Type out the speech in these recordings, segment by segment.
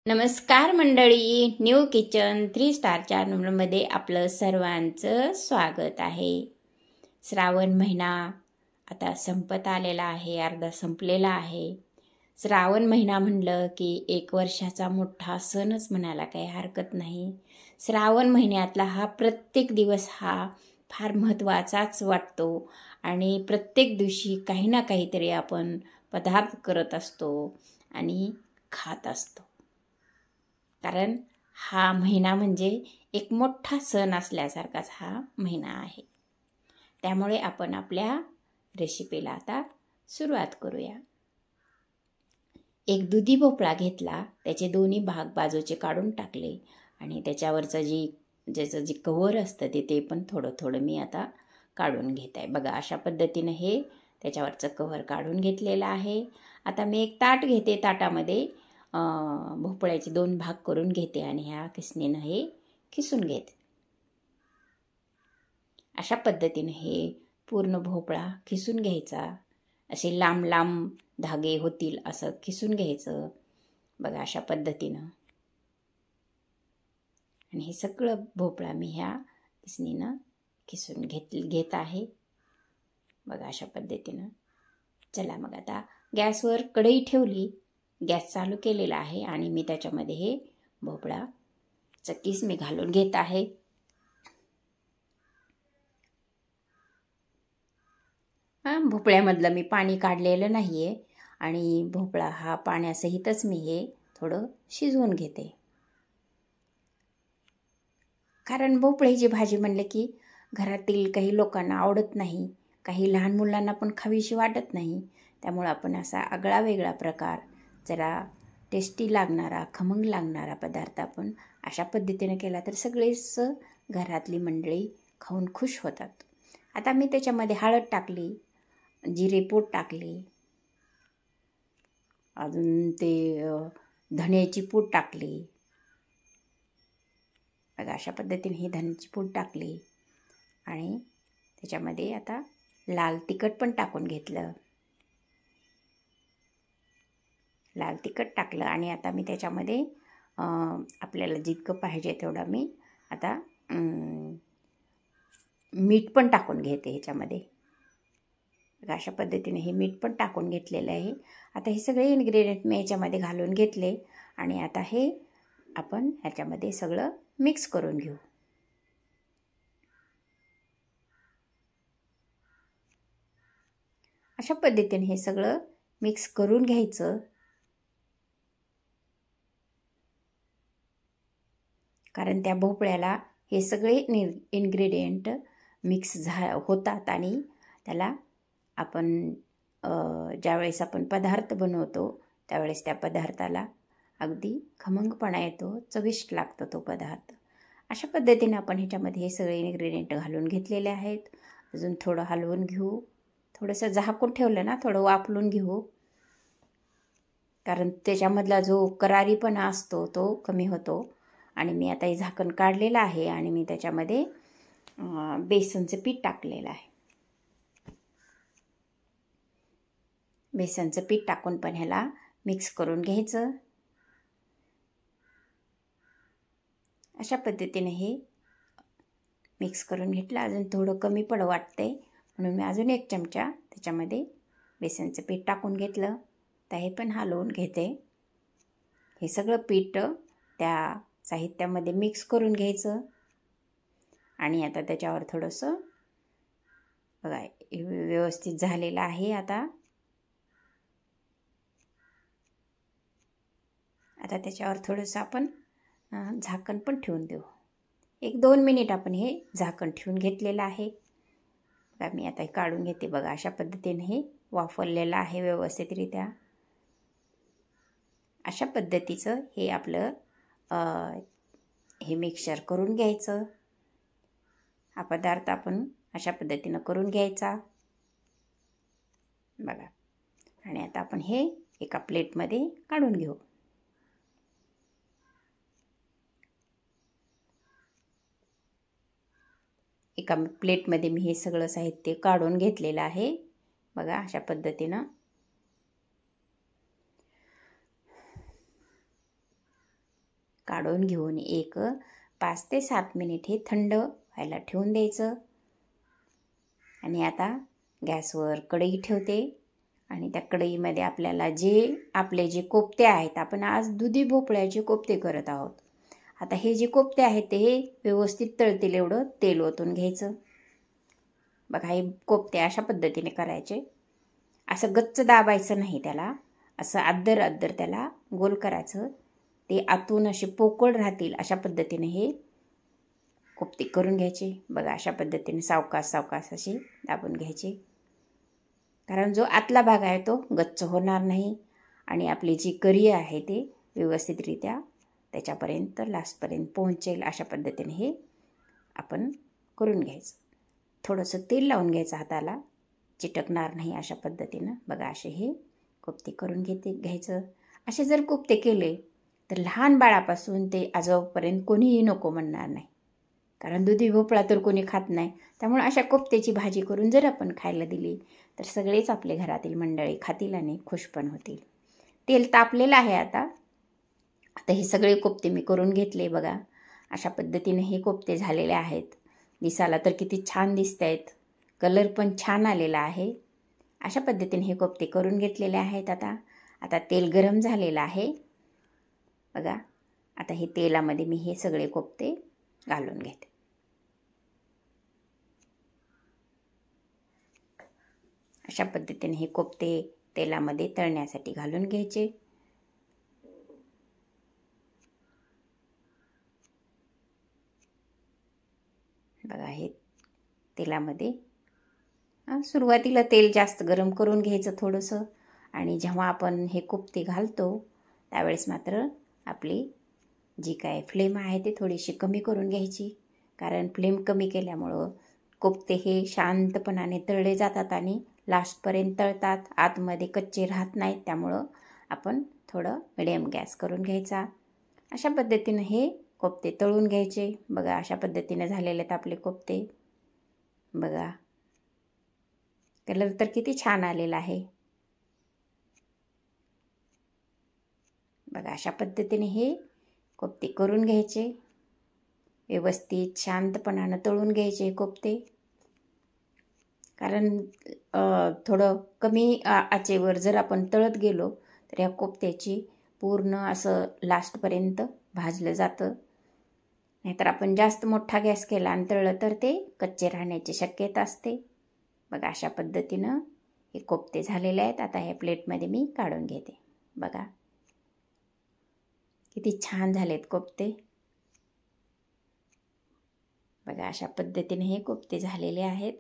नमस्कार मंडळी, new kitchen 3 star चॅनलमध्ये आपलं सर्वांचं स्वागत आहे. श्रावण महिना आता संपत आलेला आहे, अर्धा संपलेला आहे. श्रावण महिना म्हणलं की एक वर्षाचा मोठा सणच म्हणायला काही हरकत नाही. श्रावण महिन्यातला हा प्रत्येक दिवस हा फार महत्त्वाचाच वाटतो आणि प्रत्येक दिवशी काही ना काहीतरी आपण पदार्थ करत असतो आणि खात असतो. कारण हा महिना म्हणजे एक मोठा सण असल्यासारखाच हा महिना आहे. त्यामुळे आपण आपल्या रेसिपीला आता सुरुवात करूया. एक दुधी भोपळा घेतला, त्याचे दोन्ही भाग बाजूचे काढून टाकले आणि त्याच्यावरचं ज्याचं जे कव्हर असतं ते पण थोडं थोडं मी आता काढून घेत आहे. बघा, अशा पद्धतीनं हे त्याच्यावरचं कव्हर काढून घेतलेलं आहे. आता मी एक ताट घेते, ताटामध्ये भोपळ्याचे 2 भाग करून घेते आणि ह्या किसणीनं हे किसून घेते. अशा पद्धतीने हे पूर्ण भोपळा किसून घ्यायचा. असे लांब लांब धागे होतील असं किसून घ्यायचं. बघा, अशा पद्धतीनं. आणि हे सगळं भोपळा मी ह्या किसणीनं किसून घेत आहे. बघा, अशा पद्धतीनं. चला मग आता गॅसवर कढई ठेवली, गॅस चालू केलेला आहे आणि मी त्याच्यामध्ये हे भोपळाचं किस मी घालून घेत आहे. भोपळ्यामधलं मी पाणी काढलेलं नाही आहे आणि भोपळा हा पाण्यासहितच मी हे थोडं शिजवून घेते. कारण भोपळ्याची भाजी म्हणलं की घरातील काही लोकांना आवडत नाही, काही लहान मुलांना पण खावीशी वाटत नाही. त्यामुळं आपण असा आगळा वेगळा प्रकार, जरा टेस्टी लागणारा, खमंग लागणारा पदार्थ आपण अशा पद्धतीने केला तर सगळेच घरातली मंडळी खाऊन खुश होतात. आता मी त्याच्यामध्ये हळद टाकली, जिरेपूड टाकली, अजून ते धण्याची पूड टाकली. बघा, अशा पद्धतीने ही धण्याची पूड टाकली आणि त्याच्यामध्ये आता लाल तिखट पण टाकून घेतलं. लाल तिखट टाकलं आणि आता मी त्याच्यामध्ये आपल्याला जितकं पाहिजे तेवढं मी आता मीठ पण टाकून घेते ह्याच्यामध्ये. अशा पद्धतीने हे मीठ पण टाकून घेतलेलं आहे. आता हे सगळे इन्ग्रेडियंट मी ह्याच्यामध्ये घालून घेतले आणि आता हे आपण ह्याच्यामध्ये सगळं मिक्स करून घेऊ. अशा पद्धतीने हे सगळं मिक्स करून घ्यायचं. कारण त्या भोपळ्याला हे सगळे इन्ग्रेडियंट मिक्स होतात आणि त्याला आपण ज्यावेळेस आपण पदार्थ बनवतो त्यावेळेस त्या पदार्थाला अगदी खमंगपणा येतो, चविष्ट लागतो तो पदार्थ. अशा पद्धतीने आपण ह्याच्यामध्ये हे सगळे इन्ग्रेडियंट घालून घेतलेले आहेत. अजून थोडं हलवून घेऊ, थोडंसं झाकून ठेवलं ना, थोडं वाफलून घेऊ. कारण त्याच्यामधला जो करारीपणा असतो तो कमी होतो. आणि मी आता हे झाकण काढलेलं आहे आणि मी त्याच्यामध्ये बेसनचं पीठ टाकलेलं आहे. बेसनचं पीठ टाकून पण ह्याला मिक्स करून घ्यायचं. अशा पद्धतीने हे मिक्स करून घेतलं. अजून थोडं कमी वाटतंय म्हणून मी अजून 1 चमचा त्याच्यामध्ये बेसनचं पीठ टाकून घेतलं. तर हे पण हलवून घेते. हे सगळं पीठ त्या साहित्यामध्ये मिक्स करून घ्यायचं आणि आता त्याच्यावर थोडंसं बघा व्यवस्थित झालेलं आहे. आता त्याच्यावर थोडंसं आपण झाकण पण ठेवून देऊ. 1-2 मिनिट आपण हे झाकण ठेवून घेतलेलं आहे. बघा, मी आता हे काढून घेते. बघा, अशा पद्धतीने हे वाफरलेलं आहे व्यवस्थितरित्या. अशा पद्धतीचं हे आपलं हे मिक्सचर करून घ्यायचं. हा पदार्थ आपण अशा पद्धतीनं करून घ्यायचा. बघा, आणि आता आपण हे एका प्लेटमध्ये काढून घेऊ. एका प्लेटमध्ये मी हे सगळं साहित्य काढून घेतलेलं आहे. बघा, अशा पद्धतीनं. काढून घेऊन एक 5 ते 7 मिनिट हे थंड व्हायला ठेवून द्यायचं. आणि आता गॅसवर कढई ठेवते आणि त्या कढईमध्ये आपल्याला आपले जे कोफ्ते आहेत, आपण आज दुधी भोपळ्याचे कोफ्ते करत आहोत. आता हे जे कोफ्ते आहेत ते व्यवस्थित तळतील एवढं तेल ओतून घ्यायचं. बघा, हे कोफ्ते अशा पद्धतीने करायचे. असं गच्च दाबायचं नाही त्याला, असं अद्दर त्याला गोल करायचं. ते आतून असे पोकळ राहतील अशा पद्धतीने हे कोफ्ते करून घ्यायचे. बघा, अशा पद्धतीने सावकाश असे दाबून घ्यायचे. कारण जो आतला भाग आहे तो गच्च होणार नाही आणि आपली जी कढई आहे ते व्यवस्थितरित्या त्याच्यापर्यंत लास्टपर्यंत पोहोचेल अशा पद्धतीने हे आपण करून घ्यायचं. थोडंसं तेल लावून घ्यायचं हाताला, चिटकणार नाही अशा पद्धतीनं. बघा, असे हे कोफ्ते करून घ्यायचं. असे जर कोफ्ते केले तर लहान बाळापासून ते आजोबापर्यंत कोणीही नको म्हणणार नाही. कारण दुधी भोपळा तर कोणी खात नाही. त्यामुळे अशा कोफ्त्याची भाजी करून जर आपण खायला दिली तर सगळेच आपले घरातील मंडळी खातील आणि खुश पण होतील. तेल तापलेलं आहे आता हे सगळे कोफ्ते मी करून घेतले. बघा, अशा पद्धतीने हे कोफ्ते झालेले आहेत. दिसायला तर किती छान दिसत आहेत, कलर पण छान आलेला आहे. अशा पद्धतीने हे कोफ्ते करून घेतलेले आहेत. आता तेल गरम झालेलं आहे. बघा, आता हे तेलामध्ये मी हे सगळे कोफ्ते घालून घेते. अशा पद्धतीने हे कोफ्ते तेलामध्ये तळण्यासाठी घालून घ्यायचे. बघा, हे तेलामध्ये सुरुवातीला तेल जास्त गरम करून घ्यायचं थोडंसं. आणि जेव्हा आपण हे कोफ्ते घालतो त्यावेळेस मात्र आपली जी काय फ्लेम आहे ती थोडीशी कमी करून घ्यायची. कारण फ्लेम कमी केल्यामुळं कोफ्ते हे शांतपणाने तळले जातात आणि लास्टपर्यंत तळतात, आतमध्ये कच्चे राहत नाहीत. त्यामुळं आपण थोडं मिडियम गॅस करून घ्यायचा. अशा पद्धतीनं हे कोफ्ते तळून घ्यायचे. बघा, अशा पद्धतीने झालेले आहेत आपले कोफ्ते. बघा, कलर तर किती छान आलेला आहे. बघा, अशा पद्धतीने हे कोफ्ते करून घ्यायचे. व्यवस्थित शांतपणानं तळून घ्यायचे कोफ्ते. कारण थोडं कमी आचेवर जर आपण तळत गेलो तर या कोफ्त्याची पूर्ण असं लास्टपर्यंत भाजलं जातं. नाहीतर आपण जास्त मोठा गॅस केला आणि तळलं तर ते कच्चे राहण्याची शक्यता असते. बघा, अशा पद्धतीनं हे कोफ्ते झालेले आहेत. आता हे प्लेटमध्ये मी काढून घेते. बघा, किती छान झालेत कोफ्ते. बघा, अशा पद्धतीने हे कोफ्ते झालेले आहेत.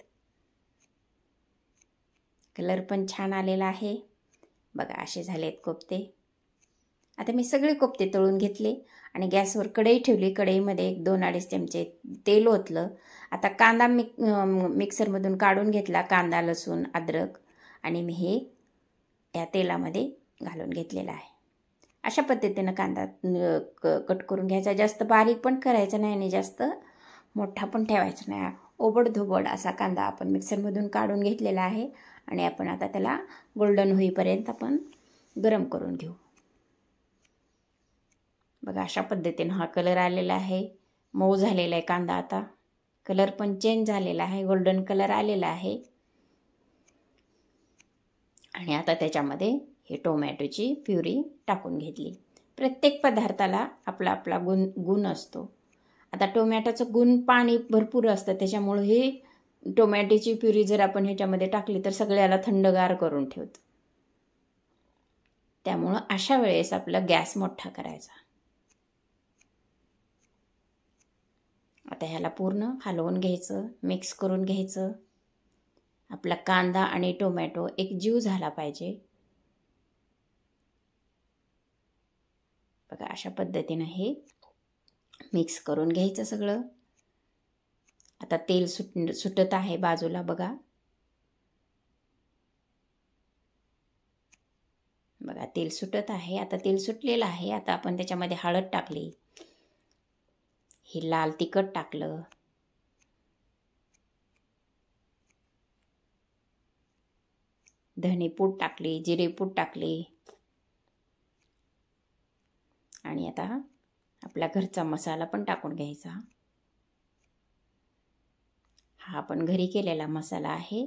कलर पण छान आलेला आहे. बघा, असे झालेत कोफ्ते. आता मी सगळे कोफ्ते तळून घेतले आणि गॅसवर कढई ठेवली. कढईमध्ये 2-2.5 चमचे तेल ओतलं. आता कांदा मिक्सरमधून काढून घेतला. कांदा, लसूण, अद्रक आणि मी हे या तेलामध्ये घालून घेतलेला आहे. अशा पद्धतीनं कांदा कट करून घ्यायचा. जास्त बारीक पण करायचा नाही आणि जास्त मोठा पण ठेवायचा नाही. ओबडधोबड असा कांदा आपण मिक्सरमधून काढून घेतलेला आहे. आणि आपण आता त्याला गोल्डन होईपर्यंत आपण गरम करून घेऊ. बघा, अशा पद्धतीनं हा कलर आलेला आहे. मऊ झालेला आहे कांदा. आता कलर पण चेंज झालेला आहे, गोल्डन कलर आलेला आहे. आणि आता त्याच्यामध्ये हे टोमॅटोची प्युरी टाकून घेतली. प्रत्येक पदार्थाला आपला आपला गुण असतो. आता टोमॅटोचं गुण पाणी भरपूर असतं, त्याच्यामुळे हे टोमॅटोची प्युरी जर आपण ह्याच्यामध्ये टाकली तर सगळ्याला थंडगार करून ठेवतं. त्यामुळं अशा वेळेस आपला गॅस मोठा करायचा. आता ह्याला पूर्ण हलवून घ्यायचं, मिक्स करून घ्यायचं. आपला कांदा आणि टोमॅटो एकजीव झाला पाहिजे. बघा, अशा पद्धतीनं हे मिक्स करून घ्यायचं सगळं. आता तेल सुटत आहे बाजूला. बघा, तेल सुटत आहे. आता तेल सुटलेलं आहे. आता आपण त्याच्यामध्ये हळद टाकली, हे लाल तिखट टाकलं, धनेपूड टाकली, जिरेपूड टाकली आणि आता आपला घरचा मसाला पण टाकून घ्यायचा. हा आपण घरी केलेला मसाला आहे.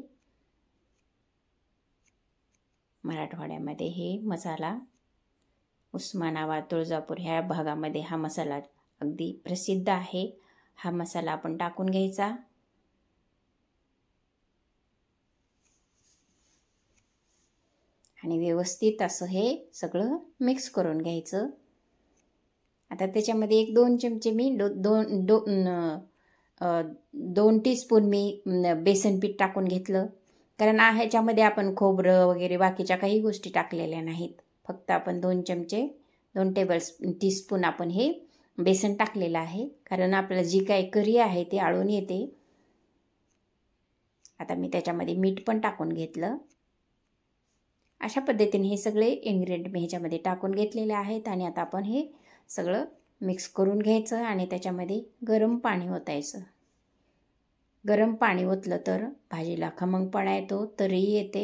मराठवाड्यामध्ये हे मसाला उस्मानाबाद, तुळजापूर ह्या भागामध्ये हा मसाला अगदी प्रसिद्ध आहे. हा मसाला आपण टाकून घ्यायचा. आणि व्यवस्थित असं हे सगळं मिक्स करून घ्यायचं. आता त्याच्यामध्ये 1-2 चमचे मी 2 टीस्पून मी बेसन पीठ टाकून घेतलं. कारण ह्याच्यामध्ये आपण खोबरं वगैरे बाकीच्या काही गोष्टी टाकलेल्या नाहीत. फक्त आपण 2 चमचे 2 टीस्पून आपण हे बेसन टाकलेलं आहे. कारण आपलं जी काही करी आहे ती आळून येते. आता मी त्याच्यामध्ये मीठ पण टाकून घेतलं. अशा पद्धतीने हे सगळे इन्ग्रेडियंट मी ह्याच्यामध्ये टाकून घेतलेले आहेत. आणि आता आपण हे सगळं मिक्स करून घ्यायचं आणि त्याच्यामध्ये गरम पाणी ओतायचं. गरम पाणी ओतलं तर भाजीला खमंगपणा येतो, तरी येते.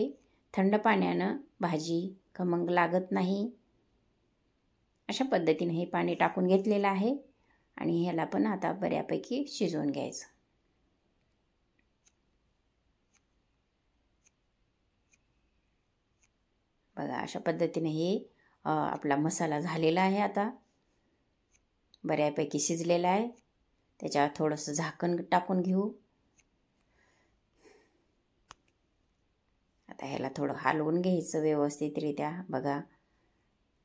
थंड पाण्यानं भाजी खमंग लागत नाही. अशा पद्धतीने हे पाणी टाकून घेतलेलं आहे आणि ह्याला पण आता बऱ्यापैकी शिजवून घ्यायचं. बघा अशा पद्धतीने हे आपला मसाला झालेला आहे. आता बऱ्यापैकी शिजलेला आहे. त्याच्यावर थोडंसं झाकण टाकून घेऊ. आता ह्याला थोडं हलवून घ्यायचं व्यवस्थितरित्या. बघा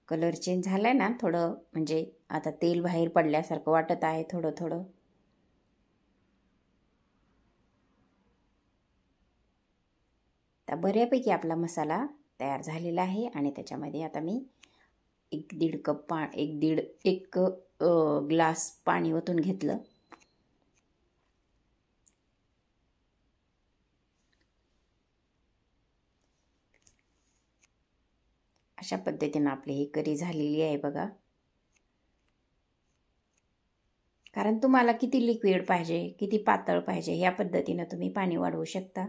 कलर चेंज झालाय ना थोडं, म्हणजे आता तेल बाहेर पडल्यासारखं वाटत आहे थोडं थोडं. आता बऱ्यापैकी आपला मसाला तयार झालेला आहे. आणि त्याच्यामध्ये आता मी 1 ग्लास पाणी ओतून घेतलं. अशा पद्धतीनं आपली ही करी झालेली आहे बघा. कारण तुम्हाला किती लिक्विड पाहिजे, किती पातळ पाहिजे, या पद्धतीनं तुम्ही पाणी वाढवू शकता.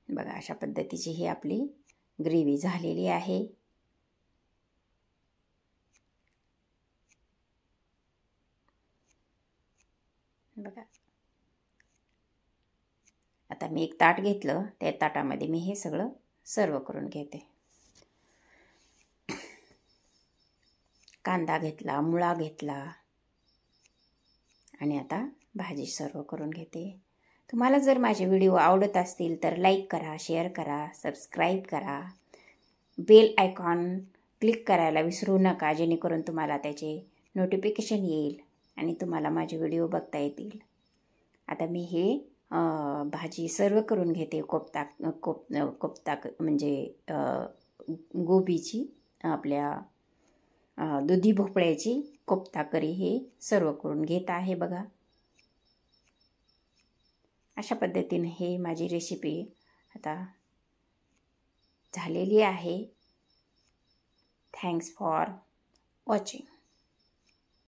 बघा अशा पद्धतीची ही आपली ग्रेव्ही झालेली आहे. बघा आता मी एक ताट घेतलं. त्या ताटामध्ये मी हे सगळं सर्व करून घेते. कांदा घेतला, मुळा घेतला आणि आता भाजी सर्व करून घेते. तुम्हाला जर माझे व्हिडिओ आवडत असतील तर लाईक करा, शेअर करा, सबस्क्राईब करा. बेल आयकॉन क्लिक करायला विसरू नका, जेणेकरून तुम्हाला त्याचे नोटिफिकेशन येईल आणि तुम्हाला माझे व्हिडिओ बघता येतील. आता मी हे भाजी सर्व करून घेते. कोफ्ता म्हणजे गोबीची, आपल्या दुधी भोपळ्याची कोफ्ता करी हे सर्व करून घेत आहे बघा. अशा पद्धतीने हे माझी रेसिपी आता झालेली आहे. Thanks for watching.